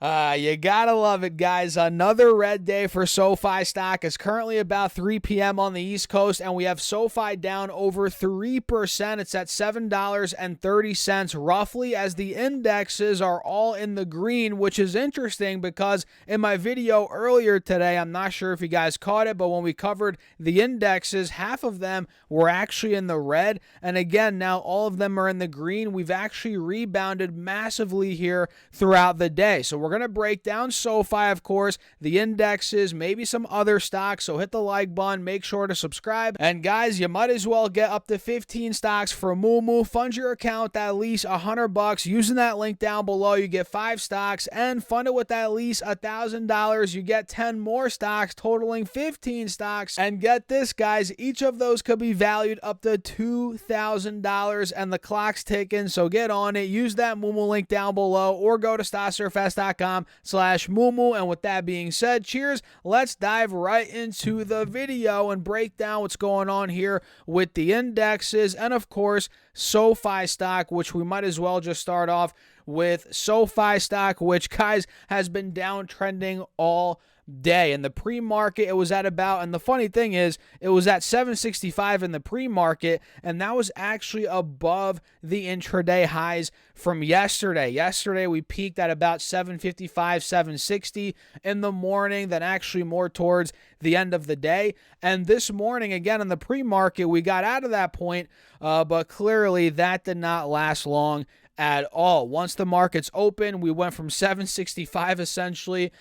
You gotta love it, guys. Another red day for SoFi stock. It's currently about 3 p.m. on the East Coast, and we have SoFi down over 3%. It's at $7.30 roughly, as the indexes are all in the green, which is interesting because in my video earlier today, I'm not sure if you guys caught it, but when we covered the indexes, half of them were actually in the red, and again, now all of them are in the green. We've actually rebounded massively here throughout the day. So we're going to break down SoFi, of course, the indexes, maybe some other stocks. So hit the like button, make sure to subscribe. And guys, you might as well get up to 15 stocks for Moomoo. Fund your account at least $100. Using that link down below, you get 5 stocks, and fund it with at least $1,000. You get 10 more stocks, totaling 15 stocks. And get this, guys, each of those could be valued up to $2,000, and the clock's ticking. So get on it. Use that Moomoo link down below, or go to stocksurfest.com/Moomoo. And with that being said, cheers. Let's dive right into the video and break down what's going on here with the indexes and, of course, SoFi stock, which we might as well just start off with SoFi stock, which, guys, has been downtrending all day. In the pre-market, it was at about, and the funny thing is, it was at 765 in the pre-market, and that was actually above the intraday highs from yesterday. Yesterday, we peaked at about 755, 760 in the morning, then actually more towards the end of the day. And this morning, again, in the pre-market, we got out of that point, but clearly that did not last long at all. Once the markets open, we went from 765 essentially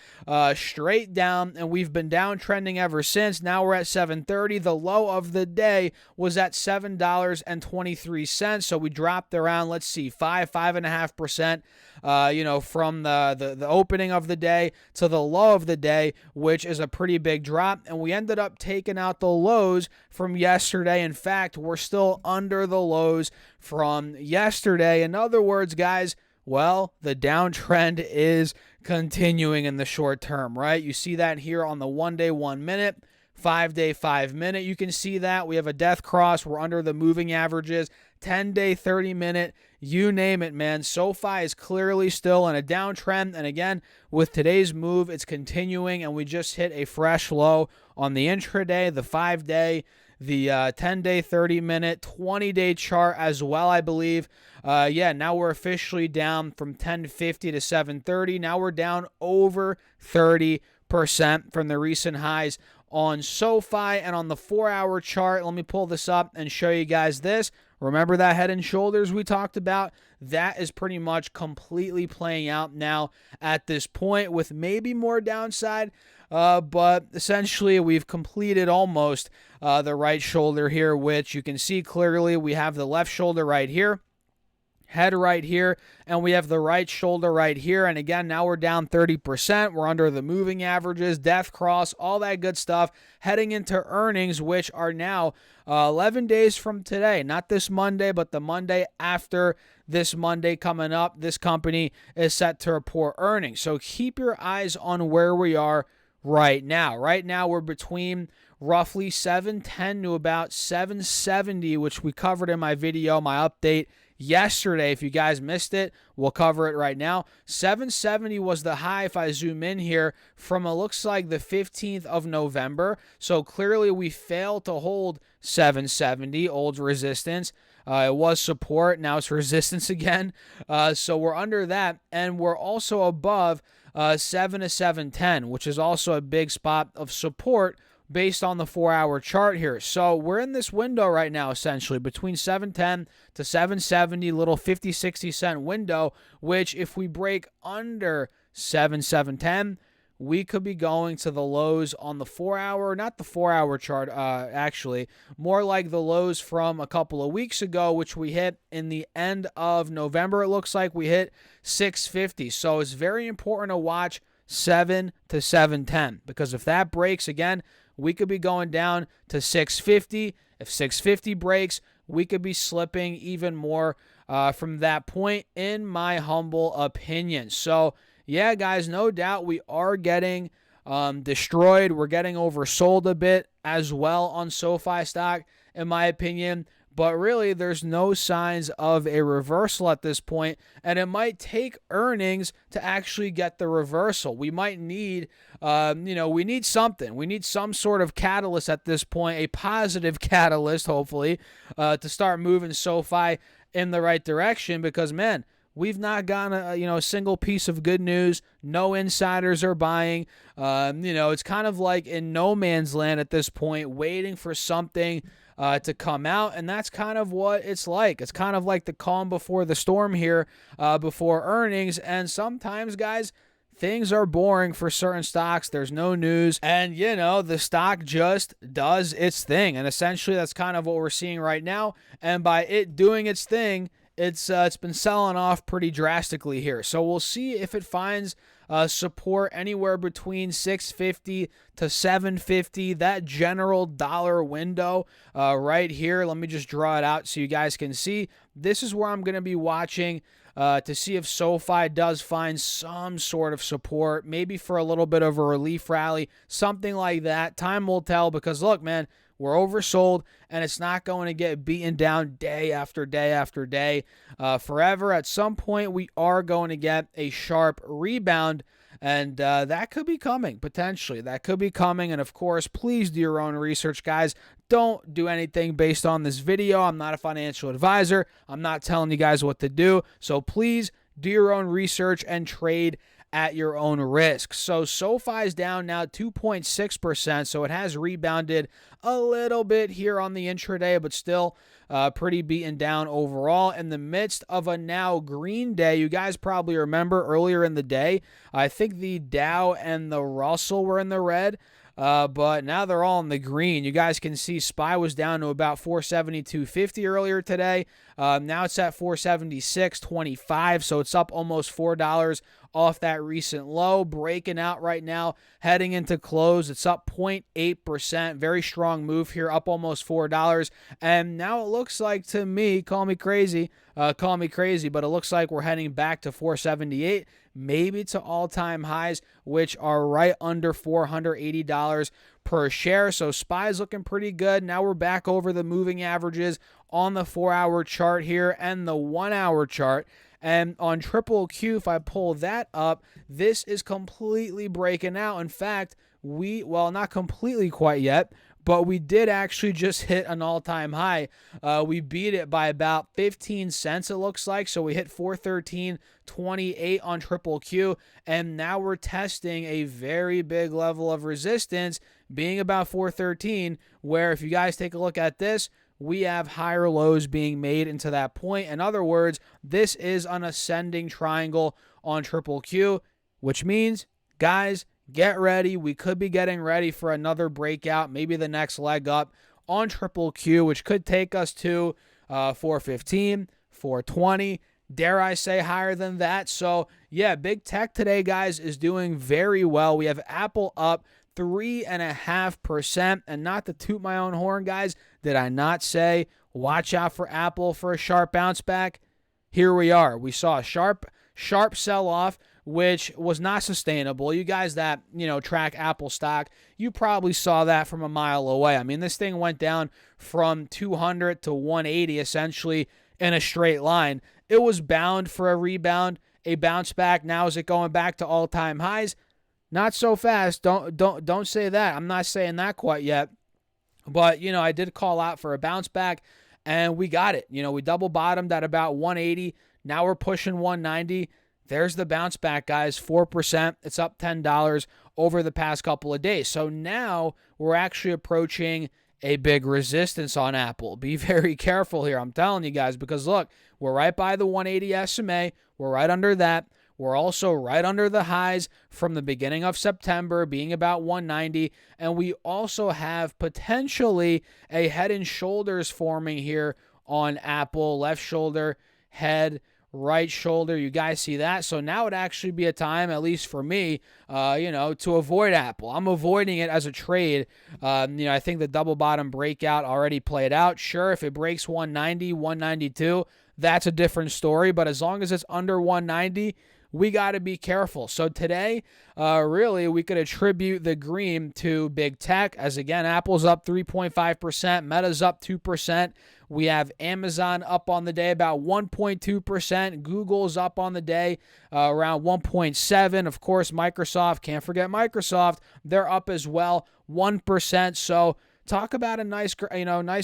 straight down, and we've been downtrending ever since. Now we're at 730. The low of the day was at $7.23. So we dropped around, let's see, 5.5%, from the opening of the day to the low of the day, which is a pretty big drop. And we ended up taking out the lows from yesterday. In fact, we're still under the lows from yesterday. In other words, guys, well, the downtrend is continuing in the short term, right? You see that here on the 1-day, 1 minute, 5-day, 5 minute. You can see that we have a death cross. We're under the moving averages, 10-day, 30 minute, you name it, man. SoFi is clearly still in a downtrend. And again, with today's move, it's continuing, and we just hit a fresh low on the intraday, the 5-day, the 10-day, 30-minute, 20-day chart as well, I believe. Now we're officially down from 1050 to 730. Now we're down over 30% from the recent highs on SoFi. And on the 4-hour chart, let me pull this up and show you guys this. Remember that head and shoulders we talked about? That is pretty much completely playing out now at this point, with maybe more downside. But essentially, we've completed almost the right shoulder here, which you can see clearly. We have the left shoulder right here, head right here, and we have the right shoulder right here. And again, now we're down 30%. We're under the moving averages, death cross, all that good stuff, heading into earnings, which are now 11 days from today. Not this Monday, but the Monday after this Monday coming up. This company is set to report earnings. So keep your eyes on where we are right now. Right now, we're between roughly 710 to about 770, which we covered in my video, my update yesterday. If you guys missed it, we'll cover it right now. 770 was the high, if I zoom in here, from it looks like the 15th of November. So clearly we failed to hold 770, old resistance. It was support, now it's resistance again. So we're under that, and we're also above 7 to 710, which is also a big spot of support based on the 4-hour chart here. So we're in this window right now, essentially, between 710 to 770, little 50, 60 cent window, which if we break under 710, we could be going to the lows on the 4-hour, not the 4-hour chart, actually, more like the lows from a couple of weeks ago, which we hit in the end of November. It looks like we hit 650. So it's very important to watch 7 to 710, because if that breaks again, we could be going down to 650. If 650 breaks, we could be slipping even more from that point, in my humble opinion. So yeah, guys, no doubt we are getting destroyed. We're getting oversold a bit as well on SoFi stock, in my opinion. but really there's no signs of a reversal at this point, and it might take earnings to actually get the reversal. We might need, we need something. We need some sort of catalyst at this point, a positive catalyst, hopefully, to start moving SoFi in the right direction, because, man, we've not gotten a single piece of good news. No insiders are buying. It's kind of like in no man's land at this point, waiting for something to come out, and that's kind of what it's like. It's kind of like the calm before the storm here before earnings, and sometimes, guys, things are boring for certain stocks. There's no news, and the stock just does its thing, and essentially that's kind of what we're seeing right now. And by it doing its thing, it's been selling off pretty drastically here. So we'll see if it finds support anywhere between 650 to 750, that general dollar window right here. Let me just draw it out so you guys can see. This is where I'm going to be watching to see if SoFi does find some sort of support, maybe for a little bit of a relief rally, something like that. Time will tell, because look, man, we're oversold, and it's not going to get beaten down day after day after day forever. At some point, we are going to get a sharp rebound, and that could be coming, potentially. That could be coming, and of course, please do your own research, guys. Don't do anything based on this video. I'm not a financial advisor. I'm not telling you guys what to do, so please do your own research and trade at your own risk. So SoFi is down now 2.6%, so it has rebounded a little bit here on the intraday, but still pretty beaten down overall in the midst of a now green day. You guys probably remember earlier in the day, I think the Dow and the Russell were in the red. But now they're all in the green. You guys can see SPY was down to about 472.50 earlier today. Now it's at 476.25, so it's up almost $4 off that recent low. Breaking out right now, heading into close. It's up 0.8%. Very strong move here, up almost $4. And now it looks like, to me, call me crazy, but it looks like we're heading back to 478. Maybe to all-time highs, which are right under $480 per share. So SPY is looking pretty good. Now we're back over the moving averages on the 4-hour chart here and the 1-hour chart. And on Triple Q, if I pull that up, this is completely breaking out. In fact, not completely quite yet, but we did actually just hit an all-time high. We beat it by about 15 cents, it looks like. So we hit 413.28 on Triple Q, and now we're testing a very big level of resistance, being about 413, where if you guys take a look at this, we have higher lows being made into that point. In other words, this is an ascending triangle on Triple Q, which means, guys, get ready. We could be getting ready for another breakout, maybe the next leg up on Triple Q, which could take us to 415, 420, dare I say higher than that. So, yeah, big tech today, guys, is doing very well. We have Apple up 3.5%. And not to toot my own horn, guys, did I not say watch out for Apple for a sharp bounce back? Here we are. We saw a sharp sell-off, which was not sustainable. You guys that, track Apple stock, you probably saw that from a mile away. I mean, this thing went down from 200 to 180 essentially in a straight line. It was bound for a rebound, a bounce back. Now is it going back to all-time highs? Not so fast. Don't say that. I'm not saying that quite yet. But, I did call out for a bounce back, and we got it. We double bottomed at about 180. Now we're pushing 190. There's the bounce back, guys, 4%. It's up $10 over the past couple of days. So now we're actually approaching a big resistance on Apple. Be very careful here, I'm telling you guys, because look, we're right by the 180 SMA. We're right under that. We're also right under the highs from the beginning of September, being about 190. And we also have potentially a head and shoulders forming here on Apple. Left shoulder, head, right shoulder. You guys see that? So now would actually be a time, at least for me, to avoid Apple. I'm avoiding it as a trade. I think the double bottom breakout already played out. Sure, if it breaks 190, 192, that's a different story. But as long as it's under 190, we got to be careful. So today, really, we could attribute the green to big tech, as again, Apple's up 3.5%, Meta's up 2%. We have Amazon up on the day about 1.2%. Google's up on the day around 1.7%. Of course, Microsoft, can't forget Microsoft, they're up as well, 1%. So talk about a nice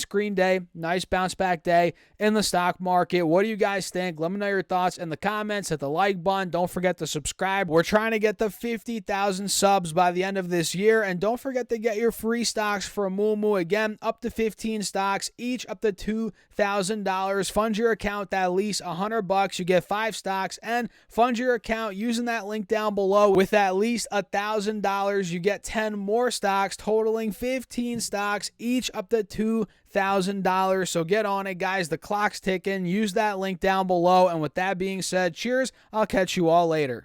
green day, nice bounce back day in the stock market. What do you guys think? Let me know your thoughts in the comments. Hit the like button. Don't forget to subscribe. We're trying to get the 50,000 subs by the end of this year. And don't forget to get your free stocks for Moomoo. Again, up to 15 stocks, each up to $2,000. Fund your account at least $100. You get 5 stocks, and fund your account using that link down below with at least $1,000. You get 10 more stocks, totaling 15 stocks, each up to $2,000. So get on it, guys. The clock's ticking. Use that link down below. And with that being said, cheers. I'll catch you all later.